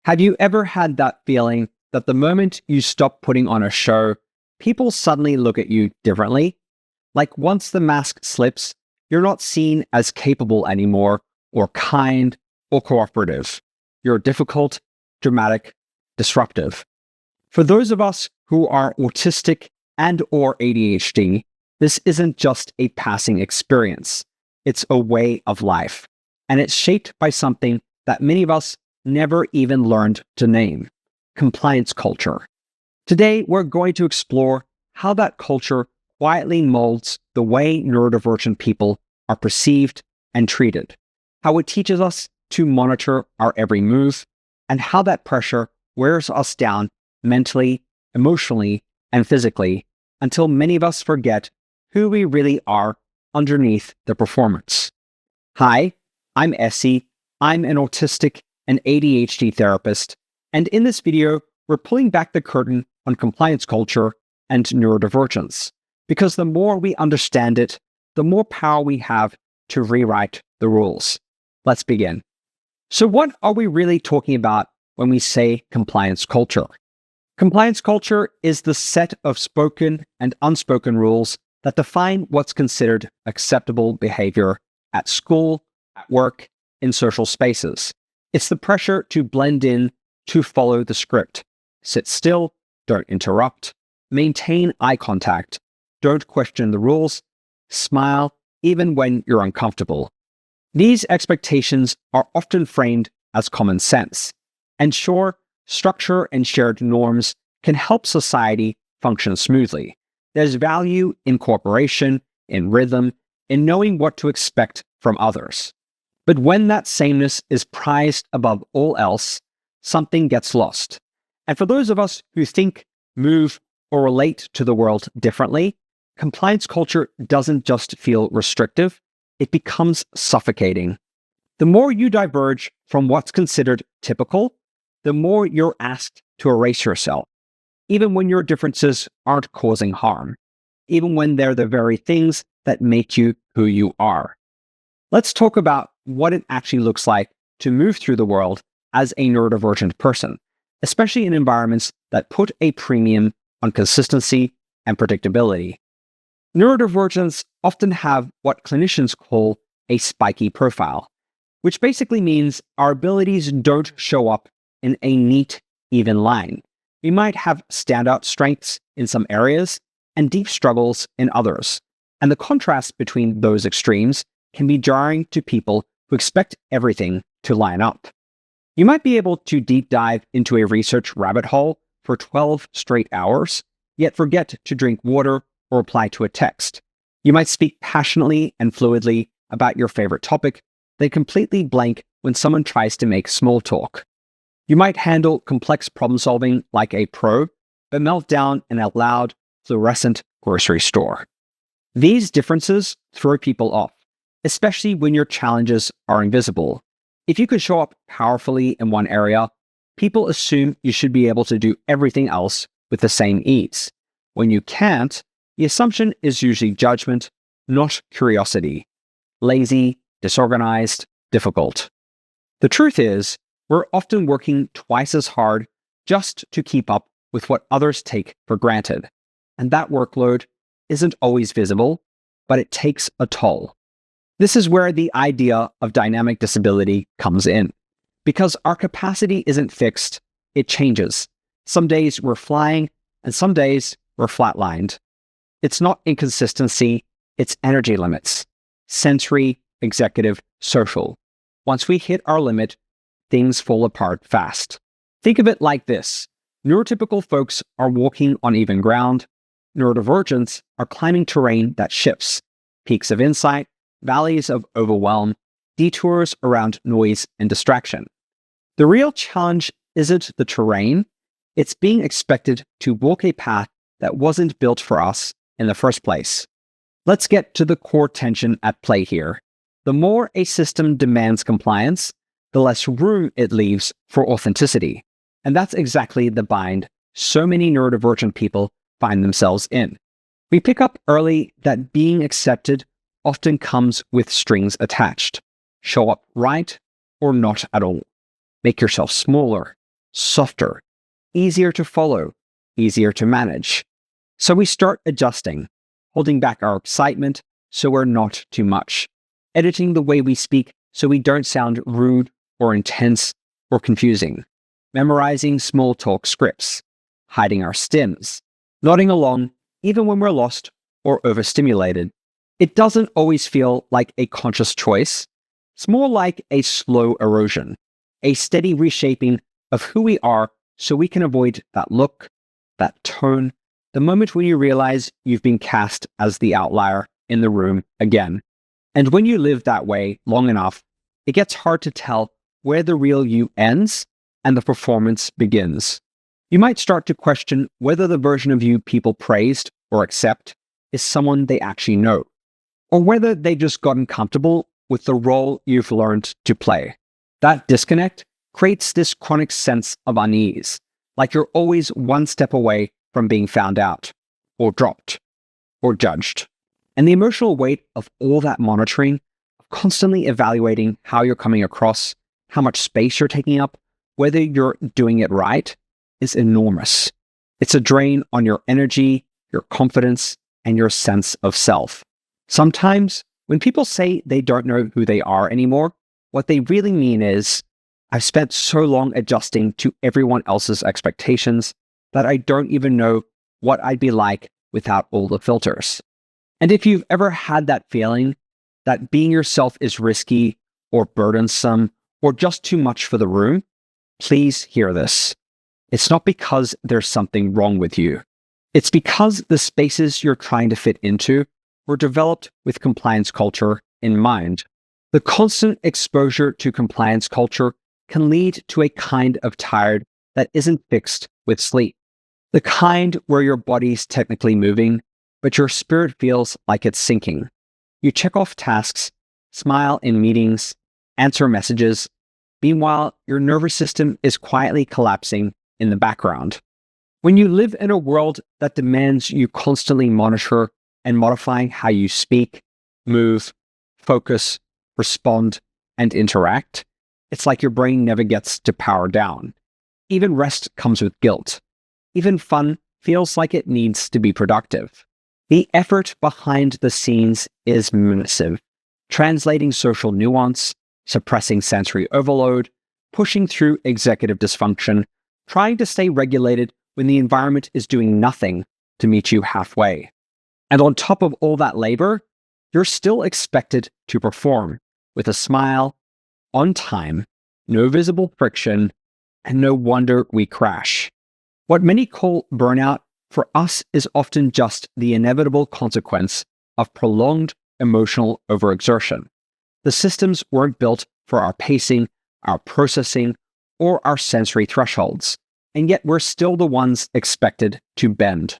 Have you ever had that feeling that the moment you stop putting on a show, people suddenly look at you differently? Like once the mask slips, you're not seen as capable anymore, or kind, or cooperative. You're difficult, dramatic, disruptive. For those of us who are autistic and/or ADHD, this isn't just a passing experience. It's a way of life, and it's shaped by something that many of us never even learned to name: compliance culture. Today, we're going to explore how that culture quietly molds the way neurodivergent people are perceived and treated, how it teaches us to monitor our every move, and how that pressure wears us down mentally, emotionally, and physically until many of us forget who we really are underneath the performance. Hi, I'm Essie. I'm an autistic and ADHD therapist, and in this video, we're pulling back the curtain on compliance culture and neurodivergence, because the more we understand it, the more power we have to rewrite the rules. Let's begin. So what are we really talking about when we say compliance culture? Compliance culture is the set of spoken and unspoken rules that define what's considered acceptable behavior at school, at work, in social spaces. It's the pressure to blend in, to follow the script. Sit still, don't interrupt, maintain eye contact, don't question the rules, smile even when you're uncomfortable. These expectations are often framed as common sense. And sure, structure and shared norms can help society function smoothly. There's value in cooperation, in rhythm, in knowing what to expect from others. But when that sameness is prized above all else, something gets lost. And for those of us who think, move, or relate to the world differently, compliance culture doesn't just feel restrictive, it becomes suffocating. The more you diverge from what's considered typical, the more you're asked to erase yourself, even when your differences aren't causing harm, even when they're the very things that make you who you are. Let's talk about what it actually looks like to move through the world as a neurodivergent person, especially in environments that put a premium on consistency and predictability. Neurodivergents often have what clinicians call a spiky profile, which basically means our abilities don't show up in a neat, even line. We might have standout strengths in some areas and deep struggles in others. And the contrast between those extremes can be jarring to people who expect everything to line up. You might be able to deep dive into a research rabbit hole for 12 straight hours, yet forget to drink water or reply to a text. You might speak passionately and fluidly about your favorite topic, then completely blank when someone tries to make small talk. You might handle complex problem solving like a pro, but melt down in a loud, fluorescent grocery store. These differences throw people off, especially when your challenges are invisible. If you can show up powerfully in one area, people assume you should be able to do everything else with the same ease. When you can't, the assumption is usually judgment, not curiosity. Lazy, disorganized, difficult. The truth is, we're often working twice as hard just to keep up with what others take for granted. And that workload isn't always visible, but it takes a toll. This is where the idea of dynamic disability comes in. Because our capacity isn't fixed, it changes. Some days we're flying, and some days we're flatlined. It's not inconsistency, it's energy limits. Sensory, executive, social. Once we hit our limit, things fall apart fast. Think of it like this. Neurotypical folks are walking on even ground. Neurodivergents are climbing terrain that shifts. Peaks of insight, valleys of overwhelm, detours around noise and distraction. The real challenge isn't the terrain, it's being expected to walk a path that wasn't built for us in the first place. Let's get to the core tension at play here. The more a system demands compliance, the less room it leaves for authenticity. And that's exactly the bind so many neurodivergent people find themselves in. We pick up early that being accepted often comes with strings attached. Show up right or not at all. Make yourself smaller. softer, easier to follow, easier to manage. So we start adjusting, holding back our excitement so we're not too much, editing the way we speak so we don't sound rude or intense or confusing, memorizing small talk scripts, hiding our stims, nodding along even when we're lost or overstimulated. It doesn't always feel like a conscious choice. It's more like a slow erosion, a steady reshaping of who we are so we can avoid that look, that tone, the moment when you realize you've been cast as the outlier in the room again. And when you live that way long enough, it gets hard to tell where the real you ends and the performance begins. You might start to question whether the version of you people praised or accept is someone they actually know, or whether they've just gotten comfortable with the role you've learned to play. That disconnect creates this chronic sense of unease, like you're always one step away from being found out, or dropped, or judged. And the emotional weight of all that monitoring, of constantly evaluating how you're coming across, how much space you're taking up, whether you're doing it right, is enormous. It's a drain on your energy, your confidence, and your sense of self. Sometimes, when people say they don't know who they are anymore, what they really mean is, I've spent so long adjusting to everyone else's expectations that I don't even know what I'd be like without all the filters. And if you've ever had that feeling that being yourself is risky or burdensome or just too much for the room, please hear this. It's not because there's something wrong with you. It's because the spaces you're trying to fit into were developed with compliance culture in mind. The constant exposure to compliance culture can lead to a kind of tired that isn't fixed with sleep. The kind where your body's technically moving, but your spirit feels like it's sinking. You check off tasks, smile in meetings, answer messages. Meanwhile, your nervous system is quietly collapsing in the background. When you live in a world that demands you constantly monitor and modifying how you speak, move, focus, respond, and interact, it's like your brain never gets to power down. Even rest comes with guilt. Even fun feels like it needs to be productive. The effort behind the scenes is massive, translating social nuance, suppressing sensory overload, pushing through executive dysfunction, trying to stay regulated when the environment is doing nothing to meet you halfway. And on top of all that labor, you're still expected to perform with a smile, on time, no visible friction, and no wonder we crash. What many call burnout for us is often just the inevitable consequence of prolonged emotional overexertion. The systems weren't built for our pacing, our processing, or our sensory thresholds, and yet we're still the ones expected to bend.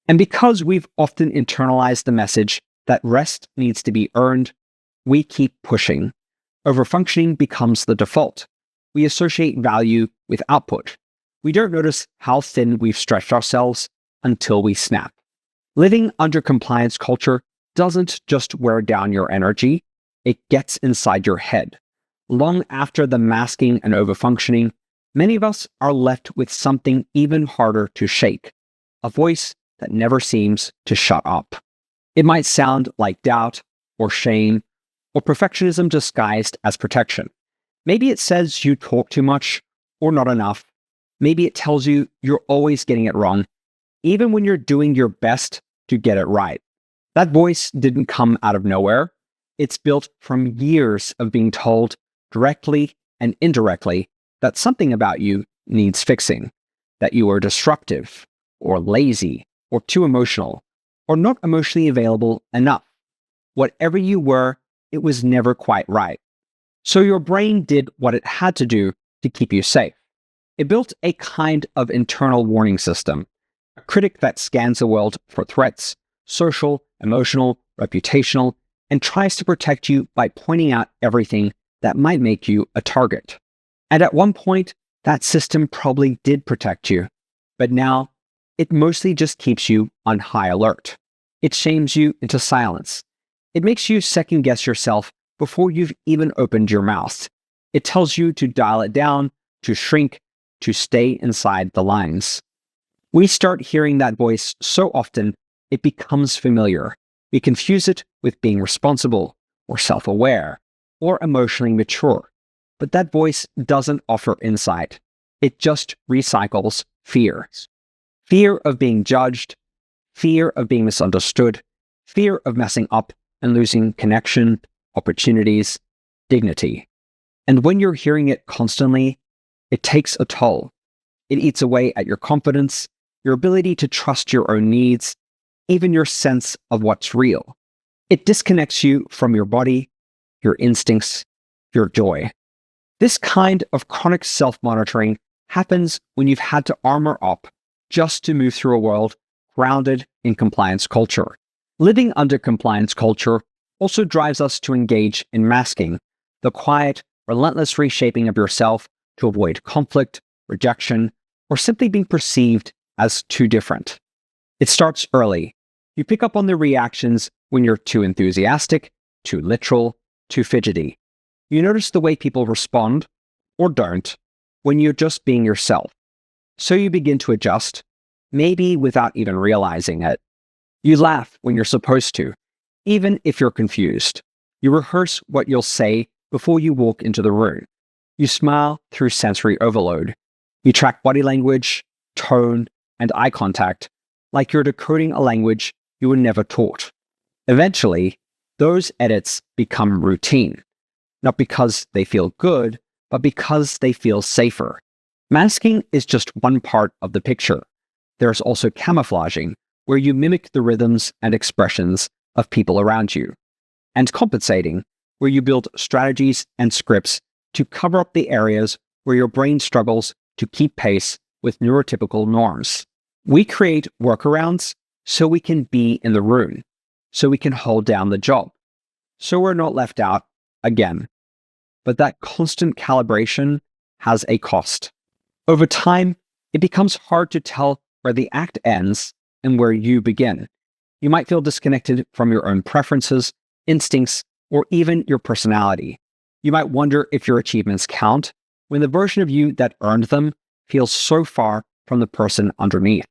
And because we've often internalized the message that rest needs to be earned, we keep pushing. Overfunctioning becomes the default. We associate value with output. We don't notice how thin we've stretched ourselves until we snap. Living under compliance culture doesn't just wear down your energy, it gets inside your head. Long after the masking and overfunctioning, many of us are left with something even harder to shake, a voice that never seems to shut up. It might sound like doubt or shame or perfectionism disguised as protection. Maybe it says you talk too much or not enough. Maybe it tells you you're always getting it wrong, even when you're doing your best to get it right. That voice didn't come out of nowhere. It's built from years of being told directly and indirectly that something about you needs fixing, that you are disruptive or lazy or too emotional or not emotionally available enough. Whatever you were, it was never quite right. So your brain did what it had to do to keep you safe. It built a kind of internal warning system, a critic that scans the world for threats, social, emotional, reputational, and tries to protect you by pointing out everything that might make you a target. And at one point, that system probably did protect you, but now it mostly just keeps you on high alert. It shames you into silence. It makes you second guess yourself before you've even opened your mouth. It tells you to dial it down, to shrink, to stay inside the lines. We start hearing that voice so often, it becomes familiar. We confuse it with being responsible, or self-aware, or emotionally mature. But that voice doesn't offer insight. It just recycles fear. Fear of being judged, fear of being misunderstood, fear of messing up and losing connection, opportunities, dignity. And when you're hearing it constantly, it takes a toll. It eats away at your confidence, your ability to trust your own needs, even your sense of what's real. It disconnects you from your body, your instincts, your joy. This kind of chronic self-monitoring happens when you've had to armor up just to move through a world grounded in compliance culture. Living under compliance culture also drives us to engage in masking, the quiet, relentless reshaping of yourself to avoid conflict, rejection, or simply being perceived as too different. It starts early. You pick up on the reactions when you're too enthusiastic, too literal, too fidgety. You notice the way people respond, or don't, when you're just being yourself. So you begin to adjust, maybe without even realizing it. You laugh when you're supposed to, even if you're confused. You rehearse what you'll say before you walk into the room. You smile through sensory overload. You track body language, tone, and eye contact like you're decoding a language you were never taught. Eventually, those edits become routine, not because they feel good, but because they feel safer. Masking is just one part of the picture. There's also camouflaging, where you mimic the rhythms and expressions of people around you, and compensating, where you build strategies and scripts to cover up the areas where your brain struggles to keep pace with neurotypical norms. We create workarounds so we can be in the room, so we can hold down the job, so we're not left out again. But that constant calibration has a cost. Over time, it becomes hard to tell where the act ends and where you begin. You might feel disconnected from your own preferences, instincts, or even your personality. You might wonder if your achievements count when the version of you that earned them feels so far from the person underneath.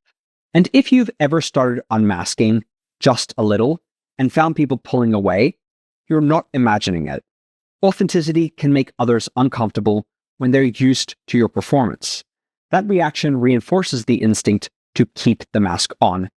And if you've ever started unmasking just a little and found people pulling away, you're not imagining it. Authenticity can make others uncomfortable when they're used to your performance. That reaction reinforces the instinct to keep the mask on,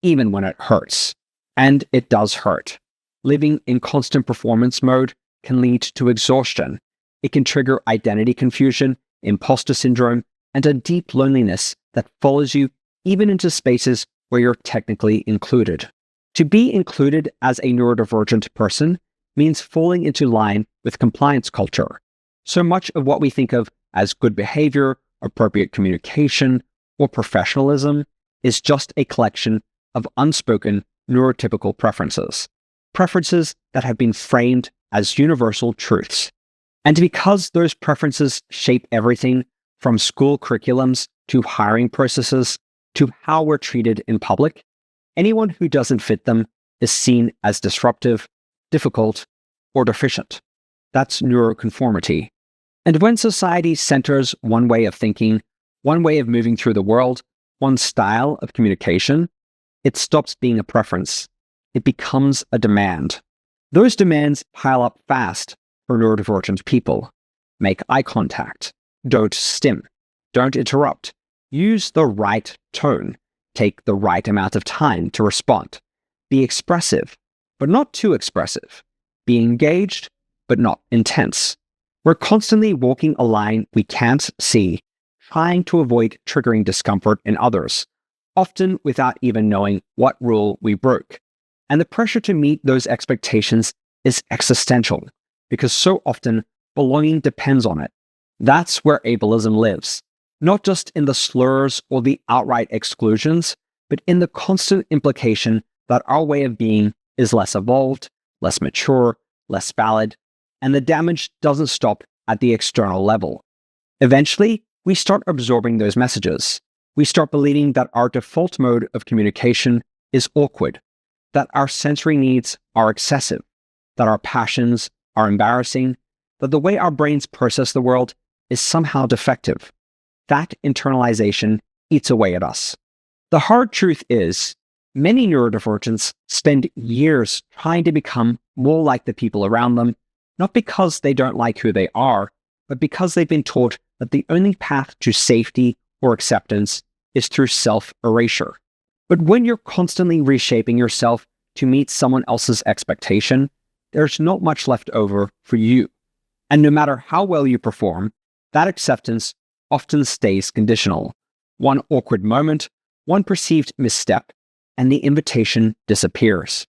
even when it hurts. And it does hurt. Living in constant performance mode can lead to exhaustion. It can trigger identity confusion, imposter syndrome, and a deep loneliness that follows you even into spaces where you're technically included. To be included as a neurodivergent person means falling into line with compliance culture. So much of what we think of as good behavior, appropriate communication, or professionalism is just a collection of unspoken neurotypical preferences. Preferences that have been framed as universal truths. And because those preferences shape everything from school curriculums to hiring processes to how we're treated in public, anyone who doesn't fit them is seen as disruptive, difficult, or deficient. That's neuroconformity. And when society centers one way of thinking, one way of moving through the world, one style of communication, it stops being a preference. It becomes a demand. Those demands pile up fast for neurodivergent people. Make eye contact. Don't stim. Don't interrupt. Use the right tone. Take the right amount of time to respond. Be expressive, but not too expressive. Be engaged, but not intense. We're constantly walking a line we can't see, trying to avoid triggering discomfort in others, often without even knowing what rule we broke. And the pressure to meet those expectations is existential, because so often belonging depends on it. That's where ableism lives, not just in the slurs or the outright exclusions, but in the constant implication that our way of being is less evolved, less mature, less valid, and the damage doesn't stop at the external level. Eventually, we start absorbing those messages. We start believing that our default mode of communication is awkward, that our sensory needs are excessive, that our passions are embarrassing, that the way our brains process the world is somehow defective. that internalization eats away at us. The hard truth is, many neurodivergents spend years trying to become more like the people around them, not because they don't like who they are, but because they've been taught that the only path to safety or acceptance is through self-erasure. But when you're constantly reshaping yourself to meet someone else's expectation, there's not much left over for you. And no matter how well you perform, that acceptance often stays conditional. One awkward moment, one perceived misstep, and the invitation disappears.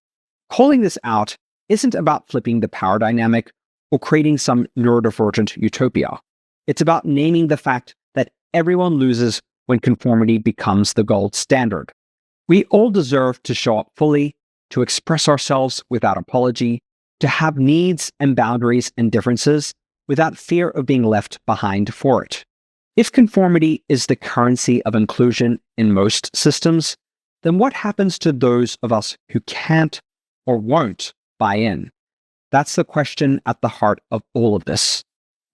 Calling this out isn't about flipping the power dynamic or creating some neurodivergent utopia. It's about naming the fact that everyone loses when conformity becomes the gold standard. We all deserve to show up fully, to express ourselves without apology, to have needs and boundaries and differences without fear of being left behind for it. If conformity is the currency of inclusion in most systems, then what happens to those of us who can't or won't buy in? That's the question at the heart of all of this.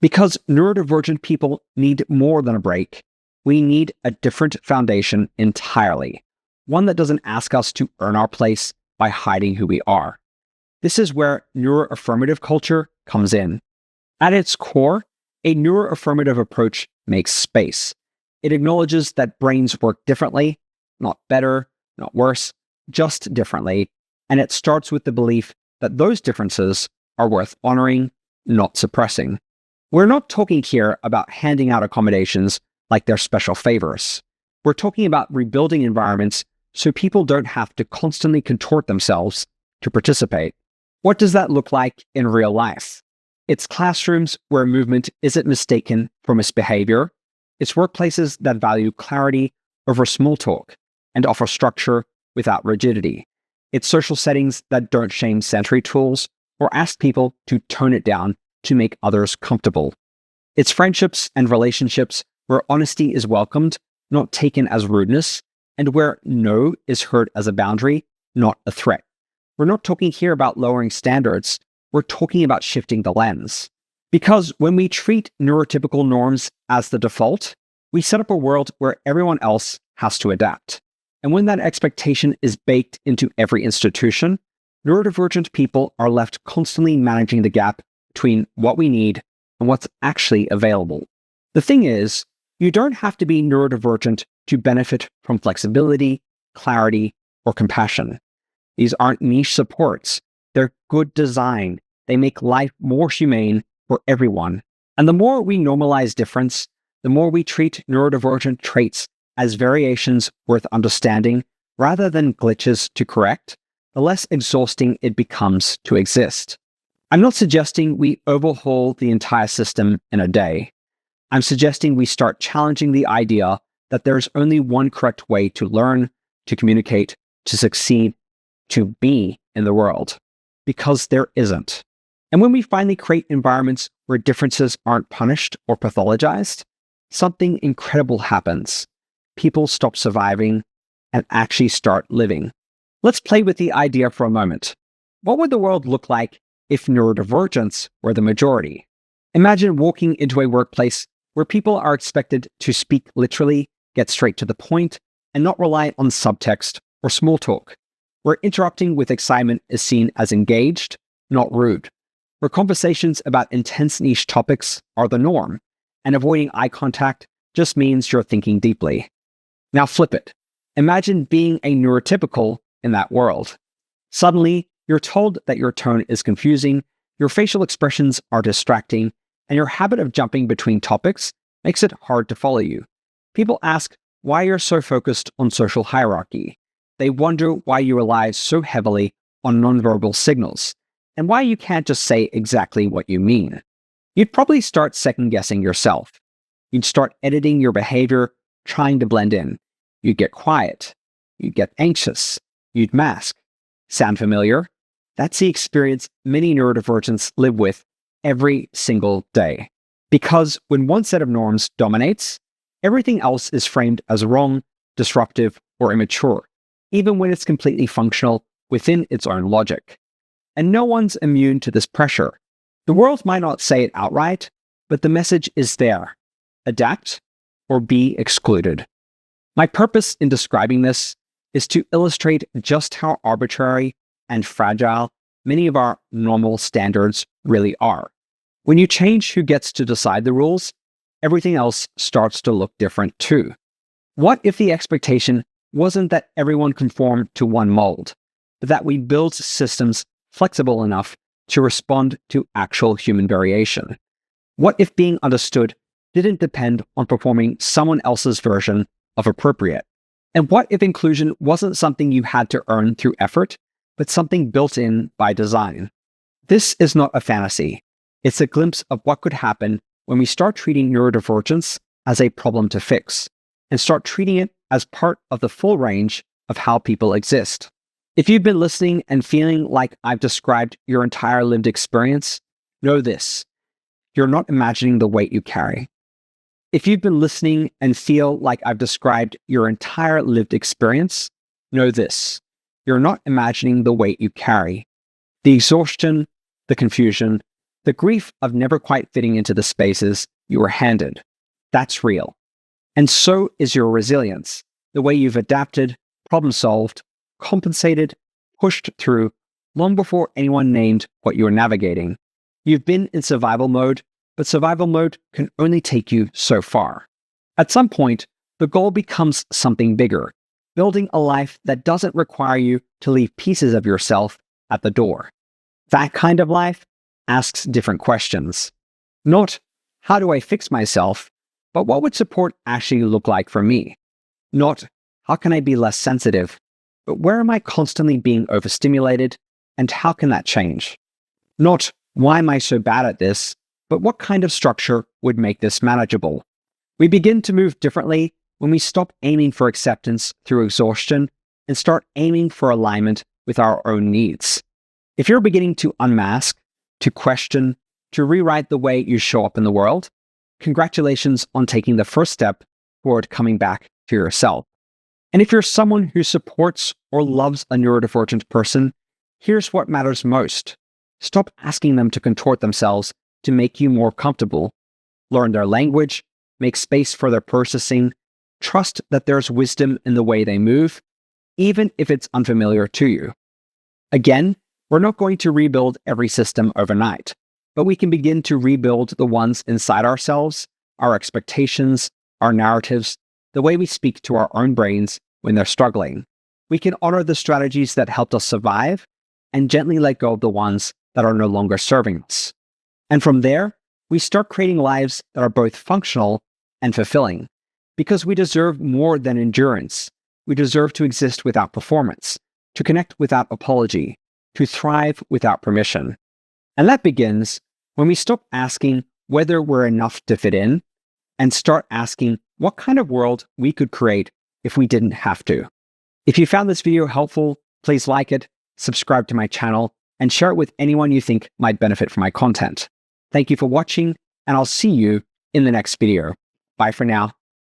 Because neurodivergent people need more than a break. We need a different foundation entirely, one that doesn't ask us to earn our place by hiding who we are. This is where neuroaffirmative culture comes in. At its core, a neuroaffirmative approach makes space. It acknowledges that brains work differently, not better, not worse, just differently, and it starts with the belief that those differences are worth honoring, not suppressing. We're not talking here about handing out accommodations like they're special favors. We're talking about rebuilding environments so people don't have to constantly contort themselves to participate. What does that look like in real life? It's classrooms where movement isn't mistaken for misbehavior. It's workplaces that value clarity over small talk and offer structure without rigidity. It's social settings that don't shame sensory tools or ask people to tone it down to make others comfortable. It's friendships and relationships where honesty is welcomed, not taken as rudeness, and where no is heard as a boundary, not a threat. We're not talking here about lowering standards. We're talking about shifting the lens. Because when we treat neurotypical norms as the default, we set up a world where everyone else has to adapt. And when that expectation is baked into every institution, neurodivergent people are left constantly managing the gap between what we need and what's actually available. The thing is, you don't have to be neurodivergent to benefit from flexibility, clarity, or compassion. These aren't niche supports. They're good design. They make life more humane for everyone. And the more we normalize difference, the more we treat neurodivergent traits as variations worth understanding rather than glitches to correct, the less exhausting it becomes to exist. I'm not suggesting we overhaul the entire system in a day. I'm suggesting we start challenging the idea that there's only one correct way to learn, to communicate, to succeed, to be in the world. Because there isn't. And when we finally create environments where differences aren't punished or pathologized, something incredible happens. People stop surviving and actually start living. Let's play with the idea for a moment. What would the world look like if neurodivergence were the majority? Imagine walking into a workplace where people are expected to speak literally, get straight to the point, and not rely on subtext or small talk. Where interrupting with excitement is seen as engaged, not rude. Where conversations about intense niche topics are the norm, and avoiding eye contact just means you're thinking deeply. Now flip it. Imagine being a neurotypical in that world. Suddenly, you're told that your tone is confusing, your facial expressions are distracting, and your habit of jumping between topics makes it hard to follow you. People ask why you're so focused on social hierarchy. They wonder why you rely so heavily on nonverbal signals, and why you can't just say exactly what you mean. You'd probably start second-guessing yourself. You'd start editing your behavior, trying to blend in. You'd get quiet. You'd get anxious. You'd mask. Sound familiar? That's the experience many neurodivergents live with every single day. Because when one set of norms dominates, everything else is framed as wrong, disruptive, or immature, even when it's completely functional within its own logic. And no one's immune to this pressure. The world might not say it outright, but the message is there. Adapt or be excluded. My purpose in describing this is to illustrate just how arbitrary and fragile many of our normal standards really are. When you change who gets to decide the rules, everything else starts to look different too. What if the expectation wasn't that everyone conformed to one mold, but that we build systems flexible enough to respond to actual human variation? What if being understood didn't depend on performing someone else's version of appropriate? And what if inclusion wasn't something you had to earn through effort, but something built in by design? This is not a fantasy. It's a glimpse of what could happen when we start treating neurodivergence as a problem to fix, and start treating it as part of the full range of how people exist. If you've been listening and feeling like I've described your entire lived experience, know this: you're not imagining the weight you carry. If you've been listening and feel like I've described your entire lived experience, know this: you're not imagining the weight you carry. The exhaustion, the confusion, the grief of never quite fitting into the spaces you were handed. That's real. And so is your resilience, the way you've adapted, problem-solved, compensated, pushed through, long before anyone named what you were navigating. You've been in survival mode, but survival mode can only take you so far. At some point, the goal becomes something bigger, building a life that doesn't require you to leave pieces of yourself at the door. That kind of life asks different questions. Not, how do I fix myself, but what would support actually look like for me? Not, how can I be less sensitive, but where am I constantly being overstimulated, and how can that change? Not, why am I so bad at this, but what kind of structure would make this manageable? We begin to move differently when we stop aiming for acceptance through exhaustion and start aiming for alignment with our own needs. If you're beginning to unmask, to question, to rewrite the way you show up in the world, congratulations on taking the first step toward coming back to yourself. And if you're someone who supports or loves a neurodivergent person, here's what matters most. Stop asking them to contort themselves to make you more comfortable. Learn their language, make space for their processing, trust that there's wisdom in the way they move, even if it's unfamiliar to you. Again, we're not going to rebuild every system overnight, but we can begin to rebuild the ones inside ourselves, our expectations, our narratives, the way we speak to our own brains when they're struggling. We can honor the strategies that helped us survive and gently let go of the ones that are no longer serving us. And from there, we start creating lives that are both functional and fulfilling, because we deserve more than endurance. We deserve to exist without performance, to connect without apology, to thrive without permission. And that begins when we stop asking whether we're enough to fit in and start asking what kind of world we could create if we didn't have to. If you found this video helpful, please like it, subscribe to my channel, and share it with anyone you think might benefit from my content. Thank you for watching, and I'll see you in the next video. Bye for now.